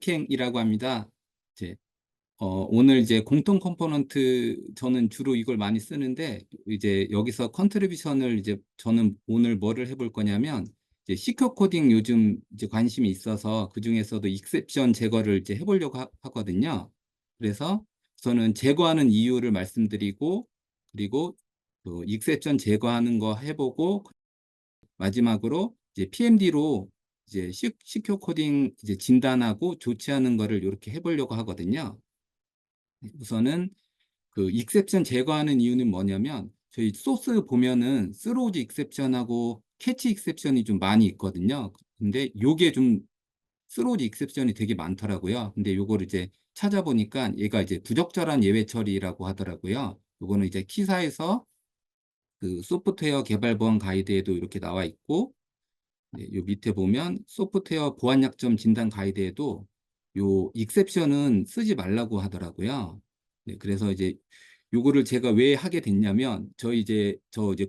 캔이라고 합니다. 이제 오늘 이제 공통 컴포넌트 저는 주로 이걸 많이 쓰는데 이제 여기서 컨트리뷰션을 이제 저는 오늘 뭐를 해볼 거냐면 이제 시큐어 코딩 요즘 이제 관심이 있어서 그 중에서도 익셉션 제거를 이제 해보려고 하거든요. 그래서 저는 제거하는 이유를 말씀드리고 그리고 또 익셉션 제거하는 거 해보고 마지막으로 이제 PMD로 이제 시큐어 코딩 이제 진단하고 조치하는 거를 이렇게 해보려고 하거든요. 우선은 그 익셉션 제거하는 이유는 뭐냐면 저희 소스 보면은 스로우즈 익셉션하고 캐치 익셉션이 좀 많이 있거든요. 근데 요게 좀 스로우즈 익셉션이 되게 많더라고요. 근데 요거를 이제 찾아보니까 얘가 이제 부적절한 예외 처리라고 하더라고요. 요거는 이제 키사에서 그 소프트웨어 개발 보안 가이드에도 이렇게 나와 있고 네, 요 밑에 보면 소프트웨어 보안 약점 진단 가이드에도 요 익셉션은 쓰지 말라고 하더라고요. 네, 그래서 이제 요거를 제가 왜 하게 됐냐면 저 이제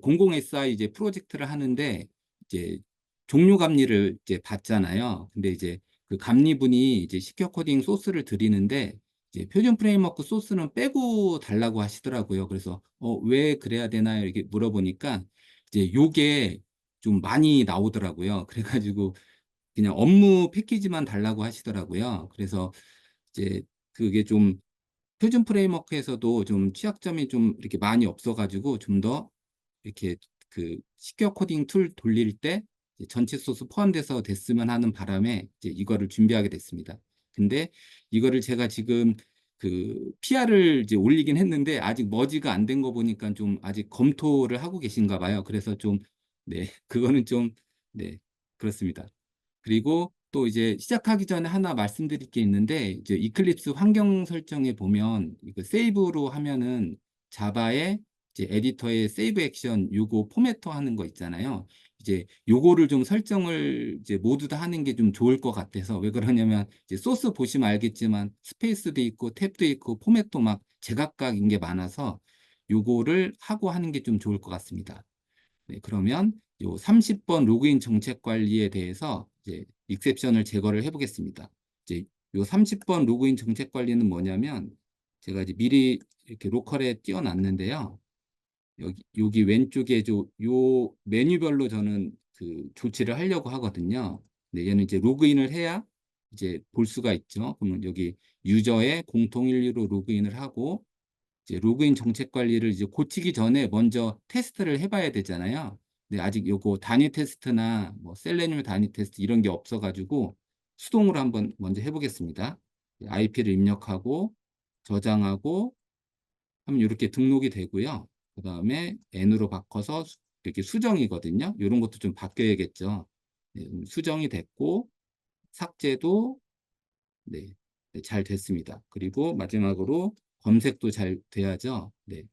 공공 SI 이제 프로젝트를 하는데 이제 종료 감리를 이제 받잖아요. 근데 이제 그 감리분이 이제 시큐어 코딩 소스를 드리는데 이제 표준 프레임워크 소스는 빼고 달라고 하시더라고요. 그래서 왜 그래야 되나요? 이렇게 물어보니까 이제 요게 좀 많이 나오더라고요. 그래가지고 그냥 업무 패키지만 달라고 하시더라고요. 그래서 이제 그게 좀 표준 프레임워크에서도 좀 취약점이 좀 이렇게 많이 없어가지고 좀 더 이렇게 그 시큐어 코딩 툴 돌릴 때 이제 전체 소스 포함돼서 됐으면 하는 바람에 이제 이거를 준비하게 됐습니다. 근데 이거를 제가 지금 그 PR을 이제 올리긴 했는데 아직 머지가 안 된 거 보니까 좀 아직 검토를 하고 계신가 봐요. 그래서 좀, 네, 그거는 좀, 네, 그렇습니다. 그리고 또 이제 시작하기 전에 하나 말씀드릴 게 있는데 이제 이클립스 환경 설정에 보면 이거 세이브로 하면은 자바의 이제 에디터에 세이브 액션 요거 포매터 하는 거 있잖아요. 이제 요거를 좀 설정을 이제 모두 다 하는 게 좀 좋을 것 같아서 왜 그러냐면 이제 소스 보시면 알겠지만 스페이스도 있고 탭도 있고 포맷도 막 제각각인 게 많아서 요거를 하고 하는 게 좀 좋을 것 같습니다. 네, 그러면 요 30번 로그인 정책 관리에 대해서 이제 익셉션을 제거를 해보겠습니다. 이제 요 30번 로그인 정책 관리는 뭐냐면 제가 이제 미리 이렇게 로컬에 띄워놨는데요. 여기 왼쪽에 요 메뉴별로 저는 그 조치를 하려고 하거든요. 근데 얘는 이제 로그인을 해야 이제 볼 수가 있죠. 그러면 여기 유저의 공통 일리로 로그인을 하고 이제 로그인 정책 관리를 이제 고치기 전에 먼저 테스트를 해봐야 되잖아요. 근데 아직 요거 단위 테스트나 뭐 셀레늄 단위 테스트 이런 게 없어가지고 수동으로 한번 먼저 해보겠습니다. IP를 입력하고 저장하고 하면 이렇게 등록이 되고요. 그 다음에 N으로 바꿔서 이렇게 수정이거든요. 이런 것도 좀 바뀌어야겠죠. 네, 수정이 됐고 삭제도 네, 네, 잘 됐습니다. 그리고 마지막으로 검색도 잘 돼야죠. 네,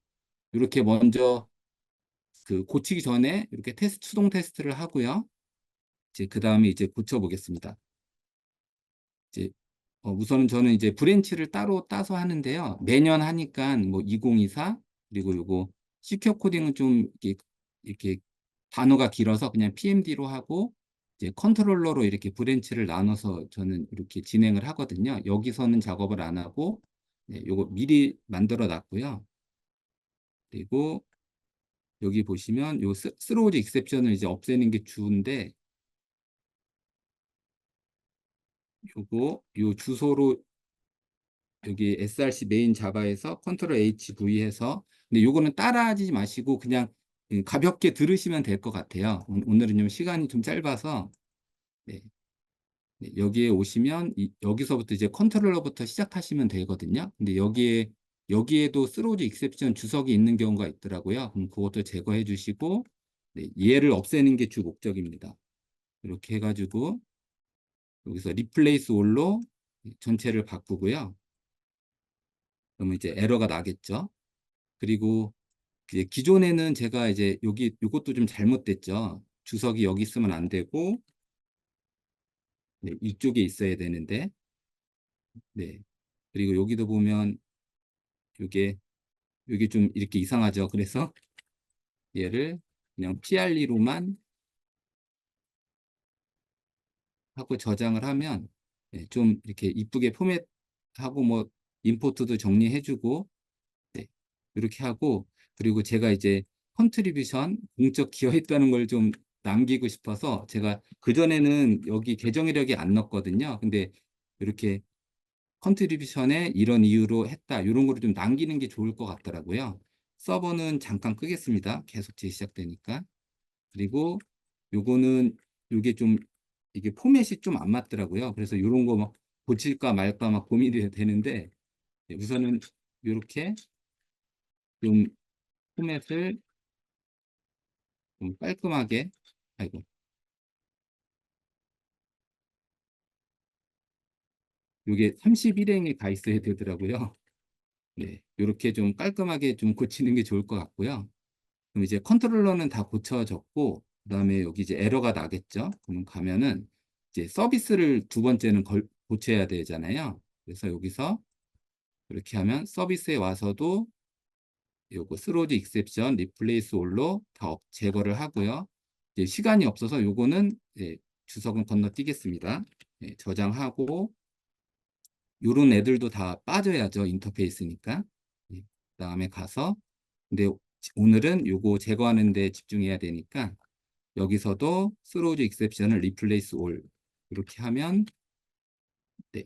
이렇게 먼저 그 고치기 전에 이렇게 수동 테스트를 하고요. 이제 그 다음에 이제 고쳐보겠습니다. 이제 우선은 저는 이제 브랜치를 따로 따서 하는데요. 매년 하니까 뭐 2024 그리고 요거 시큐어 코딩은 좀 이렇게 단어가 길어서 그냥 PMD로 하고 이제 컨트롤러로 이렇게 브랜치를 나눠서 저는 이렇게 진행을 하거든요. 여기서는 작업을 안 하고 네, 요거 미리 만들어 놨고요. 그리고 여기 보시면 요 스로우즈 익셉션을 이제 없애는 게 주인데 요 주소로 여기 src 메인 자바에서 컨트롤 HV 해서 근데 요거는 따라하지 마시고 그냥 가볍게 들으시면 될 것 같아요. 오늘은 좀 시간이 좀 짧아서 네, 네, 여기에 오시면 여기서부터 이제 컨트롤러부터 시작하시면 되거든요. 근데 여기에도 스로우즈 익셉션 주석이 있는 경우가 있더라고요. 그럼 그것도 제거해 주시고 네, 얘를 없애는 게 주 목적입니다. 이렇게 해가지고 여기서 리플레이스 올로 전체를 바꾸고요. 그러면 이제 에러가 나겠죠. 그리고 이제 기존에는 제가 이제 요것도 좀 잘못됐죠. 주석이 여기 있으면 안 되고 네, 이쪽에 있어야 되는데 네. 그리고 여기도 보면 요게 요게 좀 이렇게 이상하죠. 그래서 얘를 그냥 PRE로만 하고 저장을 하면 네, 좀 이렇게 이쁘게 포맷하고 뭐 임포트도 정리해주고 네, 이렇게 하고 그리고 제가 이제 컨트리뷰션 공적 기여했다는 걸 좀 남기고 싶어서 제가 그전에는 여기 계정 이력이 안 넣었거든요. 근데 이렇게 컨트리뷰션에 이런 이유로 했다 이런 거를 좀 남기는 게 좋을 것 같더라고요. 서버는 잠깐 끄겠습니다. 계속 재시작되니까. 그리고 요거는 요게 좀 이게 포맷이 좀 안 맞더라고요. 그래서 요런 거 막 고칠까 말까 막 고민이 되는데 우선은 이렇게 좀 포맷을 좀 깔끔하게 아이고 요게 31행이 가 있어야 되더라고요. 네, 이렇게 좀 깔끔하게 좀 고치는 게 좋을 것 같고요. 그럼 이제 컨트롤러는 다 고쳐졌고 그다음에 여기 이제 에러가 나겠죠. 그러면 가면은 이제 서비스를 두 번째는 고쳐야 되잖아요. 그래서 여기서 이렇게 하면 서비스에 와서도 요거 스로즈 익셉션 리플레이스 올로 다 제거를 하고요. 이제 시간이 없어서 요거는 주석은 건너뛰겠습니다. 저장하고 요런 애들도 다 빠져야죠. 인터페이스니까. 그다음에 가서 근데 오늘은 요거 제거하는 데 집중해야 되니까 여기서도 스로즈 익셉션을 리플레이스 올 이렇게 하면 네,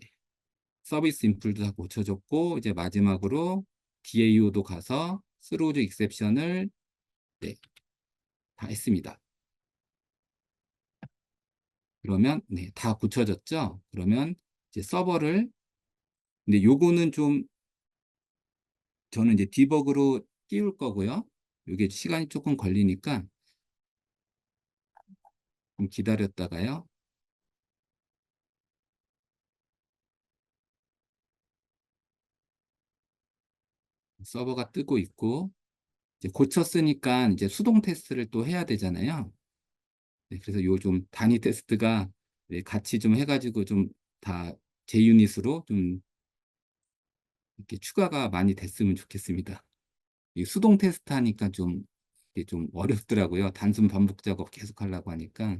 서비스 인풀도 다 고쳐졌고 이제 마지막으로 DAO도 가서 스로즈 익셉션을 네, 다 했습니다. 그러면 네, 다 고쳐졌죠? 그러면 이제 서버를 근데 요거는 좀 저는 이제 디버그로 띄울 거고요. 이게 시간이 조금 걸리니까 좀 기다렸다가요. 서버가 뜨고 있고 이제 고쳤으니까 이제 수동 테스트를 또 해야 되잖아요. 네, 그래서 요 좀 단위 테스트가 네, 같이 좀 해가지고 좀 다 제유닛으로 좀 이렇게 추가가 많이 됐으면 좋겠습니다. 이 수동 테스트 하니까 좀 이게 좀 어렵더라고요. 단순 반복 작업 계속 하려고 하니까.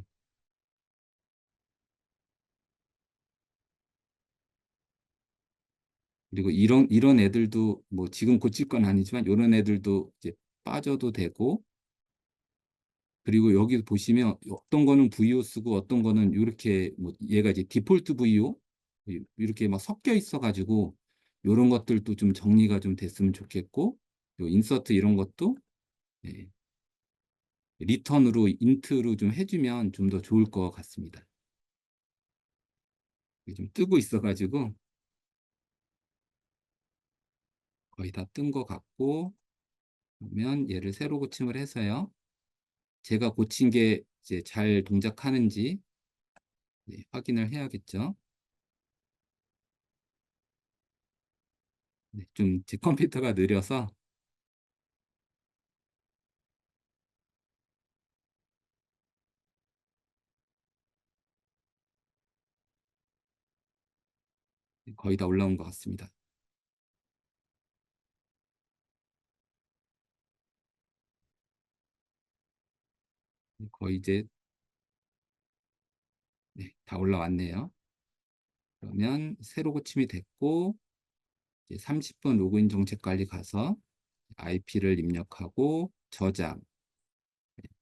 그리고 이런 애들도 뭐 지금 고칠 건 아니지만 이런 애들도 이제 빠져도 되고 그리고 여기 보시면 어떤 거는 VO 쓰고 어떤 거는 이렇게 뭐 얘가 이제 디폴트 VO 이렇게 막 섞여 있어 가지고 이런 것들도 좀 정리가 좀 됐으면 좋겠고 요 인서트 이런 것도 예, 리턴으로 인트로 좀 해주면 좀 더 좋을 것 같습니다. 이게 좀 뜨고 있어 가지고 거의 다 뜬 것 같고 그러면 얘를 새로 고침을 해서요. 제가 고친 게 이제 잘 동작하는지 네, 확인을 해야겠죠. 네, 좀 제 컴퓨터가 느려서 거의 다 올라온 것 같습니다. 거의 이제 네, 다 올라왔네요. 그러면 새로 고침이 됐고 이제 30분 로그인 정책 관리 가서 IP를 입력하고 저장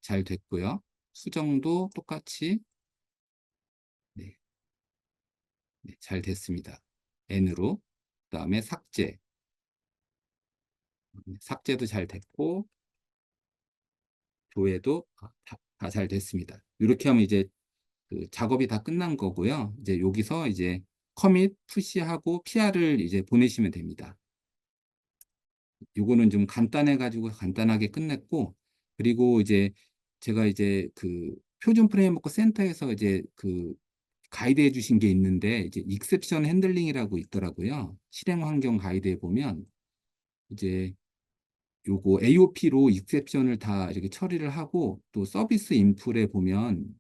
잘 됐고요. 수정도 똑같이 네, 네, 잘 됐습니다. N으로 그다음에 삭제도 잘 됐고 조회도 다 잘 됐습니다. 이렇게 하면 이제 그 작업이 다 끝난 거고요. 이제 여기서 이제 커밋, 푸시하고 PR을 이제 보내시면 됩니다. 요거는 좀 간단해가지고 간단하게 끝냈고, 그리고 이제 제가 이제 그 표준 프레임워크 센터에서 이제 그 가이드 해주신 게 있는데, 이제 익셉션 핸들링이라고 있더라고요. 실행 환경 가이드에 보면 이제 요거 AOP로 익셉션을 다 이렇게 처리를 하고 또 서비스 인풀에 보면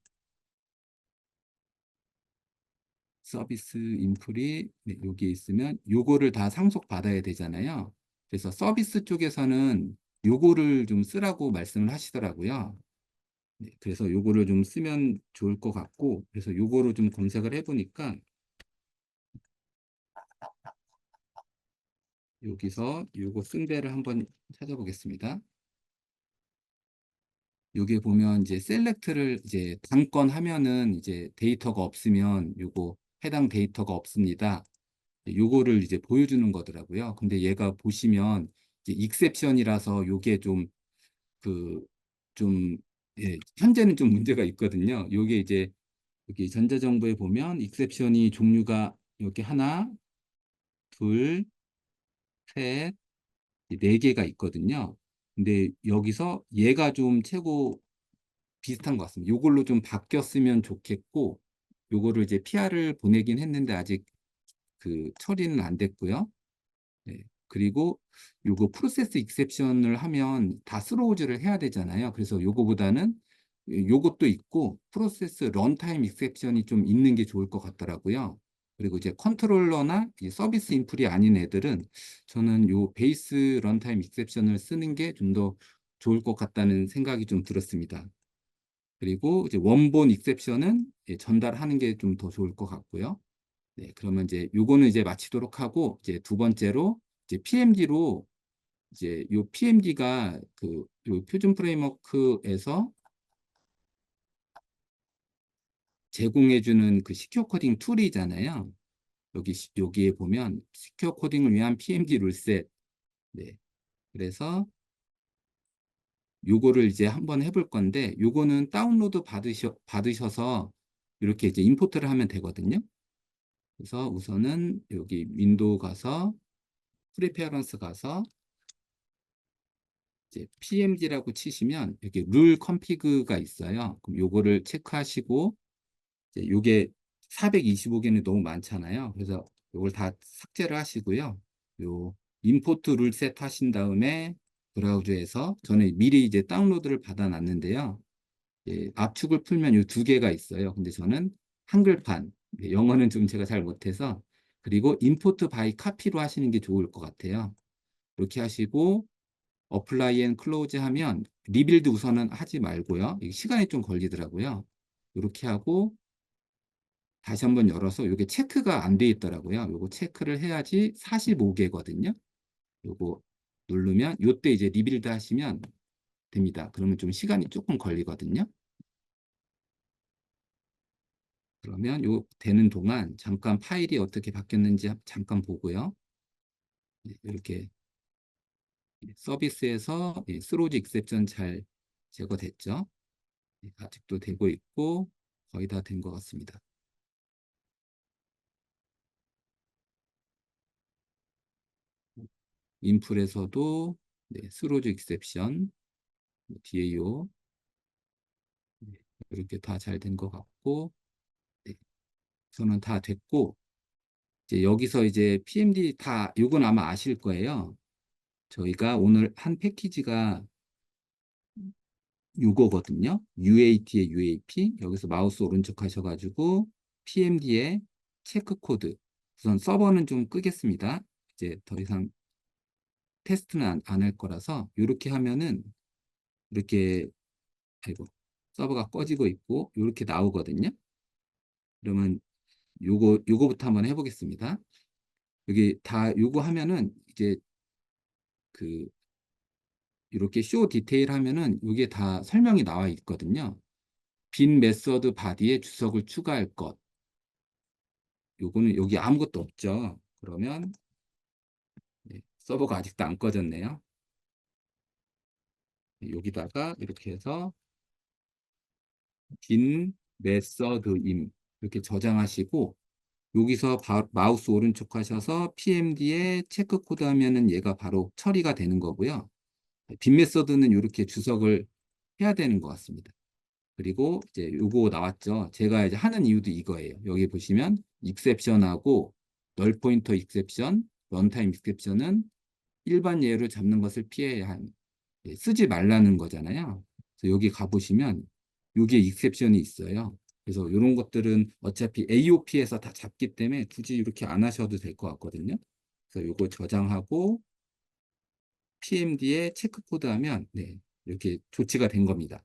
서비스 인풀이 네, 여기에 있으면 요거를 다 상속 받아야 되잖아요. 그래서 서비스 쪽에서는 요거를 좀 쓰라고 말씀을 하시더라고요. 네, 그래서 요거를 좀 쓰면 좋을 것 같고 그래서 요거를 좀 검색을 해보니까 여기서 요거 쓴 데를 한번 찾아보겠습니다. 여기 보면 이제 셀렉트를 이제 단건 하면은 이제 데이터가 없으면 요거 해당 데이터가 없습니다. 요거를 이제 보여주는 거더라고요. 근데 얘가 보시면 이제 익셉션이라서 요게 좀 그 좀 예, 현재는 좀 문제가 있거든요. 요게 이제 여기 전자정보에 보면 익셉션이 종류가 여기 하나, 둘, 셋, 네 개가 있거든요. 근데 여기서 얘가 좀 최고 비슷한 것 같습니다. 요걸로 좀 바뀌었으면 좋겠고, 요거를 이제 PR을 보내긴 했는데 아직 그 처리는 안 됐고요. 네. 그리고 요거 프로세스 익셉션을 하면 다 스로우즈를 해야 되잖아요. 그래서 요거보다는 요것도 있고 프로세스 런타임 익셉션이 좀 있는 게 좋을 것 같더라고요. 그리고 이제 컨트롤러나 이 서비스 인풀이 아닌 애들은 저는 요 베이스 런타임 익셉션을 쓰는 게 좀 더 좋을 것 같다는 생각이 좀 들었습니다. 그리고 이제 원본 익셉션은 전달하는 게 좀 더 좋을 것 같고요. 네, 그러면 이제 요거는 이제 마치도록 하고 이제 두 번째로 이제 PMD로 이제 요 PMD가 그 요 표준 프레임워크에서 제공해주는 그 시큐어 코딩 툴이잖아요. 여기에 보면 시큐어 코딩을 위한 PMD 룰셋. 네, 그래서 요거를 이제 한번 해볼 건데 요거는 다운로드 받으셔서 이렇게 이제 임포트를 하면 되거든요. 그래서 우선은 여기 윈도우 가서 프리페어런스 가서 이제 PMD라고 치시면 여기 룰 컨피그가 있어요. 그럼 요거를 체크하시고 이제 요게 425개는 너무 많잖아요. 그래서 요걸 다 삭제를 하시고요. 요 임포트 룰 셋 하신 다음에 브라우저에서 저는 미리 이제 다운로드를 받아 놨는데요. 예, 압축을 풀면 요 두 개가 있어요. 근데 저는 한글판, 영어는 좀 제가 잘 못해서 그리고 임포트 바이 카피로 하시는 게 좋을 것 같아요. 이렇게 하시고 어플라이 앤 클로즈 하면 리빌드 우선은 하지 말고요. 이게 시간이 좀 걸리더라고요. 이렇게 하고 다시 한번 열어서 이게 체크가 안 돼 있더라고요. 요거 체크를 해야지 45개거든요. 요거 누르면 요때 이제 리빌드 하시면 됩니다. 그러면 좀 시간이 조금 걸리거든요. 그러면 요 되는 동안 잠깐 파일이 어떻게 바뀌었는지 잠깐 보고요. 이렇게 서비스에서 스로즈 익셉션 잘 제거됐죠. 아직도 되고 있고 거의 다 된 것 같습니다. 인풀에서도 스로즈 익셉션, DAO 이렇게 다 잘 된 것 같고 네, 저는 다 됐고 이제 여기서 이제 PMD 다 요건 아마 아실 거예요. 저희가 오늘 한 패키지가 요거거든요. UAT의 UAP 여기서 마우스 오른쪽 하셔가지고 PMD의 체크 코드 우선 서버는 좀 끄겠습니다. 이제 더 이상 테스트는 안 할 거라서 이렇게 하면은 이렇게 아이고 서버가 꺼지고 있고 이렇게 나오거든요. 그러면 요거부터 한번 해보겠습니다. 여기 다 요거 하면은 이제 그 이렇게 쇼 디테일 하면은 이게 다 설명이 나와 있거든요. 빈 메서드 바디에 주석을 추가할 것. 요거는 여기 아무것도 없죠. 그러면 서버가 아직도 안 꺼졌네요. 여기다가 이렇게 해서 빈 메서드임 이렇게 저장하시고 여기서 마우스 오른쪽 하셔서 PMD에 체크 코드 하면은 얘가 바로 처리가 되는 거고요. 빈 메서드는 이렇게 주석을 해야 되는 것 같습니다. 그리고 이제 요거 나왔죠. 제가 이제 하는 이유도 이거예요. 여기 보시면 익셉션하고 널 포인터 익셉션, 런타임 익셉션은 일반 예로 잡는 것을 피해야 쓰지 말라는 거잖아요. 그래서 여기 가보시면 여기에 익셉션이 있어요. 그래서 이런 것들은 어차피 AOP에서 다 잡기 때문에 굳이 이렇게 안 하셔도 될 것 같거든요. 그래서 요거 저장하고 PMD에 체크 코드 하면 이렇게 조치가 된 겁니다.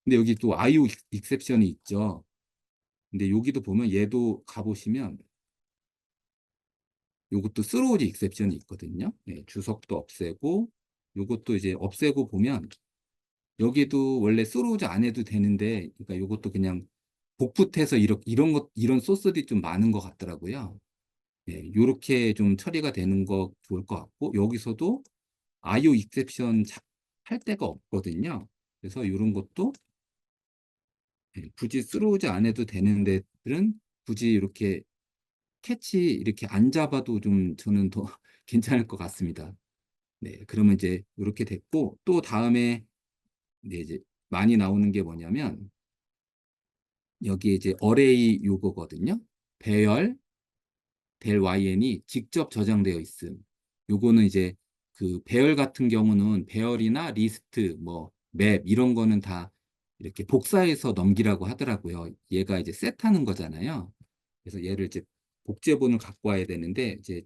근데 여기 또 IO 익셉션이 있죠. 근데 여기도 보면 얘도 가보시면 요것도 스로우지 익셉션이 있거든요. 네, 주석도 없애고 요것도 이제 없애고 보면 여기도 원래 스로우지 안 해도 되는데 그러니까 요것도 그냥 복붙해서 이런 소스들이 좀 많은 것 같더라고요. 네, 요렇게 좀 처리가 되는 거 좋을 것 같고 여기서도 IO 익셉션 할 데가 없거든요. 그래서 이런 것도 굳이 스로우지 안 해도 되는 데들은 굳이 이렇게 캐치 이렇게 안 잡아도 좀 저는 더 괜찮을 것 같습니다. 네, 그러면 이제 이렇게 됐고 또 다음에 이제 많이 나오는 게 뭐냐면 여기에 이제 어레이 요거거든요. 배열 될 YN이 직접 저장되어 있음. 요거는 이제 그 배열 같은 경우는 배열이나 리스트, 뭐 맵 이런 거는 다 이렇게 복사해서 넘기라고 하더라고요. 얘가 이제 셋하는 거잖아요. 그래서 얘를 이제 복제본을 갖고 와야 되는데 이제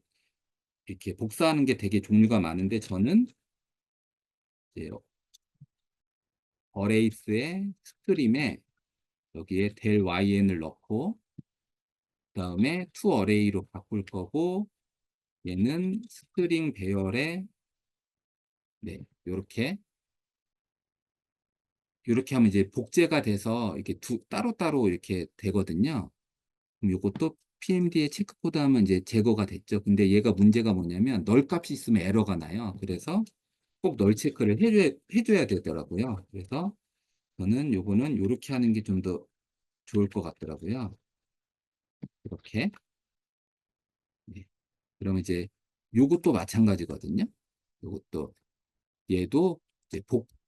이렇게 복사하는 게 되게 종류가 많은데 저는 이제 어레이스의 스트림에 여기에 될 YN을 넣고 그다음에 to 어레이로 바꿀 거고 얘는 스트링 배열에 네, 요렇게 하면 이제 복제가 돼서 이렇게 따로따로 이렇게 되거든요. 그럼 요것도 PMD에 체크 코드 하면 이제 제거가 됐죠. 근데 얘가 문제가 뭐냐면 널 값이 있으면 에러가 나요. 그래서 꼭 널 체크를 해줘야 되더라고요. 그래서 저는 요거는 요렇게 하는 게 좀 더 좋을 것 같더라고요. 이렇게. 네. 그러면 이제 요것도 마찬가지거든요. 요것도 얘도 이제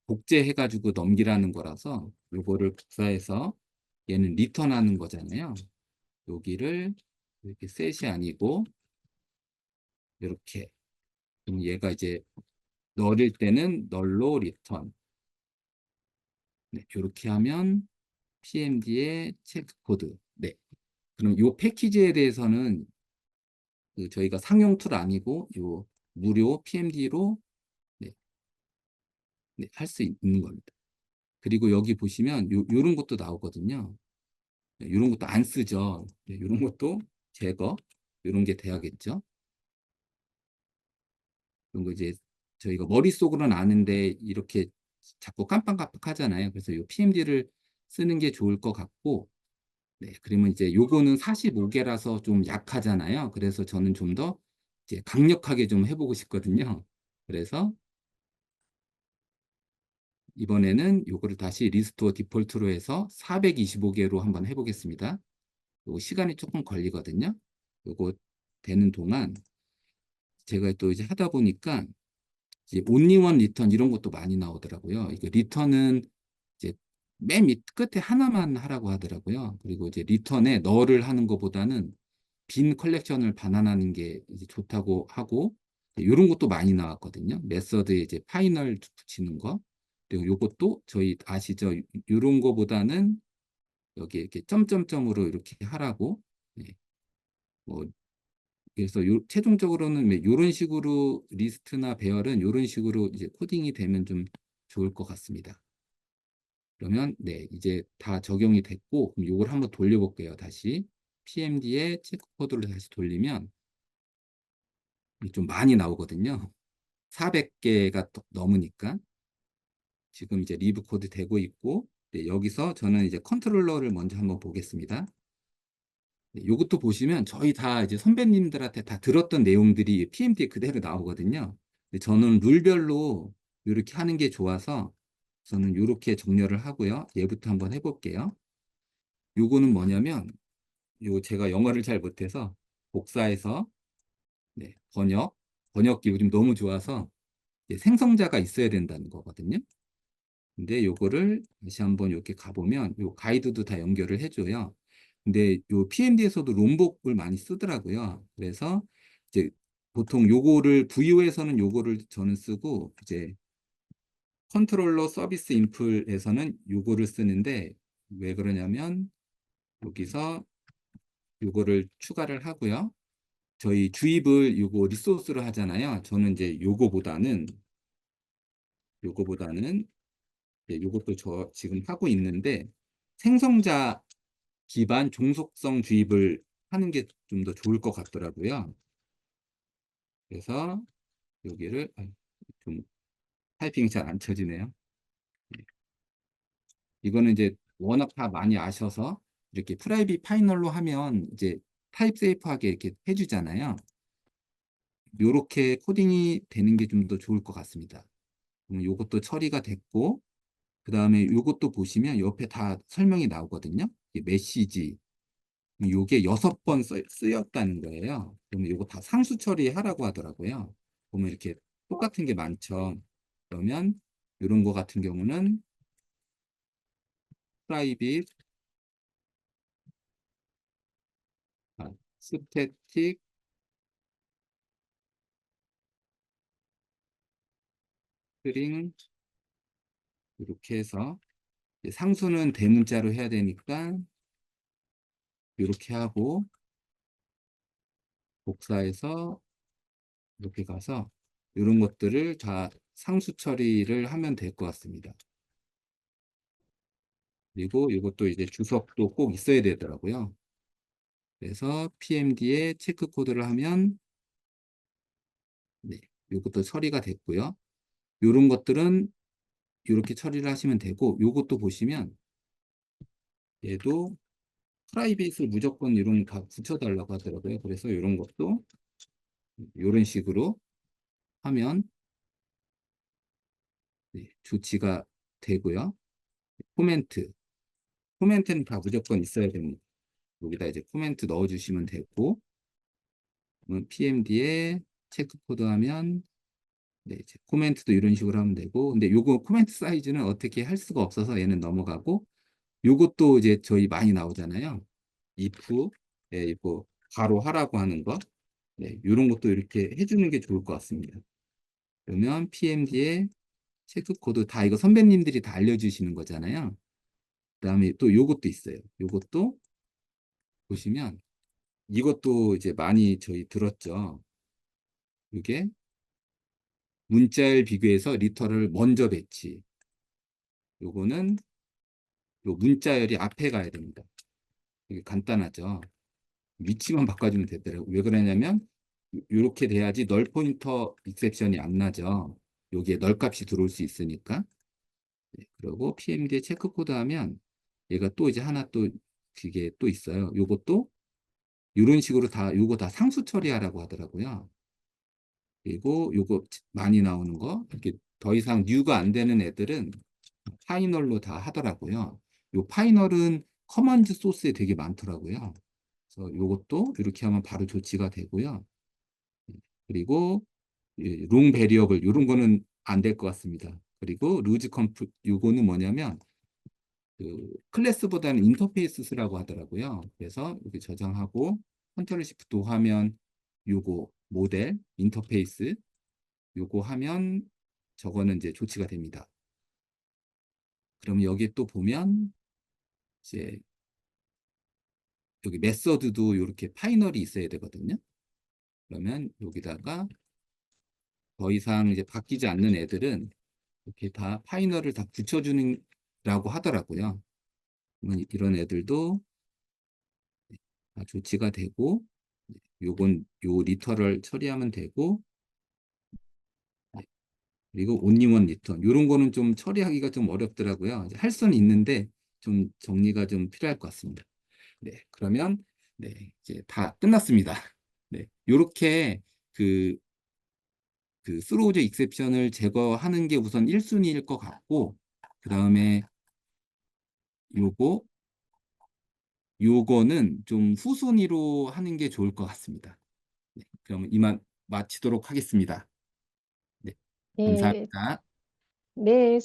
복제해가지고 넘기라는 거라서 요거를 복사해서 얘는 리턴하는 거잖아요. 여기를 이렇게 셋이 아니고 이렇게 그럼 얘가 이제 널일 때는 널로 리턴 네, 이렇게 하면 PMD의 체크 코드 네. 그럼 요 패키지에 대해서는 그 저희가 상용 툴 아니고 요 무료 PMD로 네, 네, 할 수 있는 겁니다. 그리고 여기 보시면 요런 것도 나오거든요. 이런 것도 안 쓰죠. 이런 것도 제거, 이런 게 돼야겠죠. 이런 거 이제 저희가 머릿속으로는 아는데 이렇게 자꾸 깜빡깜빡 하잖아요. 그래서 이 PMD를 쓰는 게 좋을 것 같고, 네, 그러면 이제 요거는 45개라서 좀 약하잖아요. 그래서 저는 좀 더 이제 강력하게 좀 해보고 싶거든요. 그래서 이번에는 요거를 다시 리스토어 디폴트로 해서 425개로 한번 해보겠습니다. 요거 시간이 조금 걸리거든요. 요거 되는 동안 제가 또 이제 하다 보니까 이제 온리원 리턴 이런 것도 많이 나오더라고요. 이게 리턴은 이제 맨 밑 끝에 하나만 하라고 하더라고요. 그리고 이제 리턴에 너를 하는 것보다는 빈 컬렉션을 반환하는 게 이제 좋다고 하고 이런 것도 많이 나왔거든요. 메서드에 이제 파이널 붙이는 거. 그리고 요것도 저희 아시죠? 이런 거보다는 여기 이렇게 점점점으로 이렇게 하라고. 네. 뭐 그래서 최종적으로는 이런 식으로 리스트나 배열은 이런 식으로 이제 코딩이 되면 좀 좋을 것 같습니다. 그러면 네 이제 다 적용이 됐고 그럼 이걸 한번 돌려볼게요. 다시 PMD에 체크 코드를 다시 돌리면 좀 많이 나오거든요. 400개가 넘으니까 지금 이제 리브 코드 되고 있고 네, 여기서 저는 이제 컨트롤러를 먼저 한번 보겠습니다. 네, 이것도 보시면 저희 다 이제 선배님들한테 다 들었던 내용들이 PMD에 그대로 나오거든요. 근데 저는 룰별로 이렇게 하는 게 좋아서 저는 이렇게 정렬을 하고요. 얘부터 한번 해볼게요. 요거는 뭐냐면 요 제가 영어를 잘 못해서 복사해서 네, 번역기 요즘 너무 좋아서 이제 생성자가 있어야 된다는 거거든요. 근데 요거를 다시 한번 이렇게 가보면 요 가이드도 다 연결을 해줘요. 근데 요 PMD에서도 롬복을 많이 쓰더라고요. 그래서 이제 보통 요거를 VO에서는 요거를 저는 쓰고 이제 컨트롤러 서비스 인플에서는 요거를 쓰는데 왜 그러냐면 여기서 요거를 추가를 하고요. 저희 주입을 요거 리소스로 하잖아요. 저는 이제 요거보다는 요것도 저 지금 하고 있는데 생성자 기반 종속성 주입을 하는 게 좀 더 좋을 것 같더라고요. 그래서 여기를 좀 타이핑이 잘 안 쳐지네요. 네. 이거는 이제 워낙 다 많이 아셔서 이렇게 프라이빗 파이널로 하면 이제 타입 세이프하게 이렇게 해주잖아요. 요렇게 코딩이 되는 게 좀 더 좋을 것 같습니다. 그럼 요것도 처리가 됐고, 그 다음에 요것도 보시면 옆에 다 설명이 나오거든요. 이게 메시지. 요게 6번 쓰였다는 거예요. 그러면 요거 다 상수 처리하라고 하더라고요. 보면 이렇게 똑같은 게 많죠. 그러면 이런 거 같은 경우는 프라이빗, 스태틱, 스트링 이렇게 해서 상수는 대문자로 해야 되니까 이렇게 하고 복사해서 이렇게 가서 이런 것들을 다 상수 처리를 하면 될 것 같습니다. 그리고 이것도 이제 주석도 꼭 있어야 되더라고요. 그래서 PMD에 체크 코드를 하면 네, 이것도 처리가 됐고요. 이런 것들은 이렇게 처리를 하시면 되고 이것도 보시면 얘도 프라이빗을 무조건 이런 거 다 붙여달라고 하더라고요. 그래서 이런 것도 이런 식으로 하면 네, 조치가 되고요. 코멘트. 코멘트는 다 무조건 있어야 됩니다. 여기다 이제 코멘트 넣어주시면 되고, PMD에 체크 코드 하면, 네, 이제 코멘트도 이런 식으로 하면 되고, 근데 요거 코멘트 사이즈는 어떻게 할 수가 없어서 얘는 넘어가고, 요것도 이제 저희 많이 나오잖아요. if, 예, 이거 바로 하라고 하는 거. 네, 요런 것도 이렇게 해주는 게 좋을 것 같습니다. 그러면 PMD에 체크 코드 다 이거 선배님들이 다 알려주시는 거잖아요. 그다음에 또 요것도 있어요. 요것도 보시면 이것도 이제 많이 저희 들었죠. 이게 문자열 비교해서 리터를 먼저 배치. 요거는 요 문자열이 앞에 가야 됩니다. 이게 간단하죠. 위치만 바꿔주면 되더라고요. 왜 그러냐면 이렇게 돼야지 널 포인터 익셉션이 안 나죠. 여기에 널 값이 들어올 수 있으니까. 네, 그리고 PMD에 체크 코드 하면 얘가 또 이제 하나 또 그게 또 있어요. 요것도 이런 식으로 다 요거 다 상수 처리하라고 하더라고요. 그리고 요거 많이 나오는 거 이렇게 더 이상 뉴가 안 되는 애들은 파이널로 다 하더라고요. 요 파이널은 커먼드 소스에 되게 많더라고요. 그래서 요것도 이렇게 하면 바로 조치가 되고요. 그리고 롱 베리어블 이런 거는 안 될 것 같습니다. 그리고 루즈 컴프 요거는 뭐냐면 그 클래스보다는 인터페이스 쓰라고 하더라고요. 그래서 이렇게 저장하고 컨트롤 시프트 하면 요거 모델 인터페이스 요거 하면 저거는 이제 조치가 됩니다. 그럼 여기 또 보면 이제 여기 메서드도 이렇게 파이널이 있어야 되거든요. 그러면 여기다가 더 이상 이제 바뀌지 않는 애들은 이렇게 다 파이널을 다 붙여주는 라고 하더라고요. 이런 애들도 다 조치가 되고 요건 요 리터럴 처리하면 되고 그리고 온리원 리턴 요런 거는 좀 처리하기가 좀 어렵더라고요. 할 수는 있는데 좀 정리가 좀 필요할 것 같습니다. 네, 그러면 네, 이제 다 끝났습니다. 네, 요렇게 그, 그 스로우즈 익셉션을 제거하는 게 우선 1순위일 것 같고 그 다음에 요거 요거는 좀 후순위로 하는 게 좋을 것 같습니다. 네, 그러면 이만 마치도록 하겠습니다. 네, 네. 감사합니다. 네.